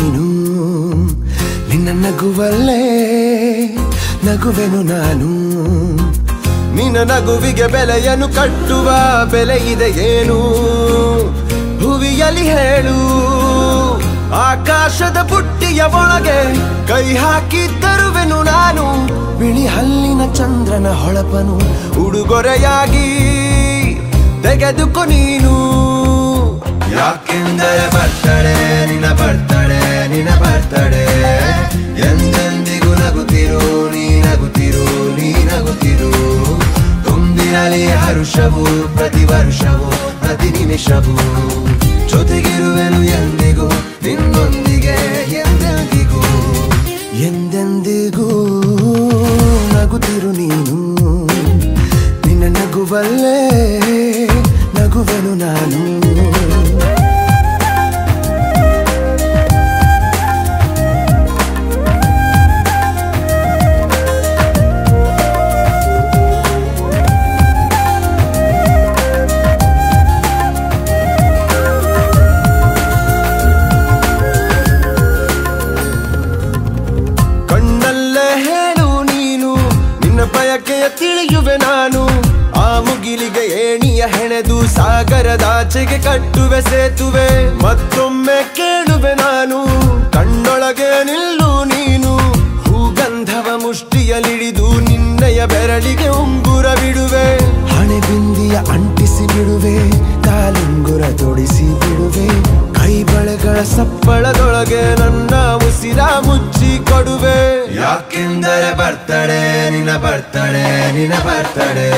ನೀನು ನಿನ್ನ ನಗುವಲ್ಲೇ ನಗುವೆನು ನಾನು ನಿನ್ನ ನಗುವಿಗೆ ಬೆಲೆಯನ್ನು ಕಟ್ಟುವ ಬೆಲೆ ಇದೆ ಏನು ಭುವಿಯಲ್ಲಿ ಹೇಳು ಆಕಾಶದ ಬುಟ್ಟಿಯ ಒಳಗೆ ಕೈ ಹಾಕಿ ತರುವೆನು ನಾನು ಬಿಳಿ ಹಲ್ಲಿನ ಚಂದ್ರನ ಹೊಳಪನು ಉಡುಗೊರೆಯಾಗಿ ತೆಗೆದುಕೊ ನೀನು ಯಾಕೆಂದರೆ ಬರ್ತಡೆ ನಿನ್ನ ಬರ್ತಡೆ ನಿನ್ನ ಬರ್ತಡೆ ಎಂದೆಂದಿಗೂ ನಗುತ್ತಿರು ನೀ ನಗುತ್ತಿರು ನೀ ನಗುತ್ತಿರು ತುಂಬಿರಲಿ ಹರುಷವು ಪ್ರತಿ ವರ್ಷವೂ ಪ್ರತಿ ನಿಮಿಷವೂ ಜೊತೆಗಿರುವೆನು ಎಂದಿಗೂ ನಿನ್ನೊಂದಿಗೆ ಎಂದೆಂದಿಗೂ ಎಂದೆಂದಿಗೂ ನಗುತ್ತಿರು ನೀನು ನಿನ್ನ ನಗುವಲ್ಲೇ ನಗುವೆನು ನಾನು ಬಯಕೆಯ ತಿಳಿಯುವೆ ನಾನು ಆ ಮುಗಿಲಿಗೆ ಏಣಿಯ ಹೆಣೆದು ಸಾಗರದಾಚೆಗೆ ಕಟ್ಟುವೆ ಸೇತುವೆ ಮತ್ತೊಮ್ಮೆ ಕೇಳುವೆ ನಾನು ಕಣ್ಣೊಳಗೆ ನಿಲ್ಲು ನೀನು ಹೂಗಂಧವ ಮುಷ್ಟಿಯಲಿಡಿದು ನಿನ್ನಯ ಬೆರಳಿಗೆ ಉಂಗುರ ಬಿಡುವೆ ಹಣೆ ಬಿಂದಿಯ ಅಂಟಿಸಿ ಬಿಡುವೆ ಕಾಲುಂಗುರ ತೊಡಿಸಿ ಬಿಡುವೆ ಕೈ ಬಳೆಗಳ ಸಪ್ಪಳದೊಳಗೆ ನನ್ನ ಉಸಿರ ಮುಚ್ಚಿ ಕೊಡುವೆ ಯಾಕೆಂದರೆ ಬರ್ತಡೆ ನಿನ್ನ ಬರ್ತಡೆ ನಿನ್ನ ಬರ್ತಡೆ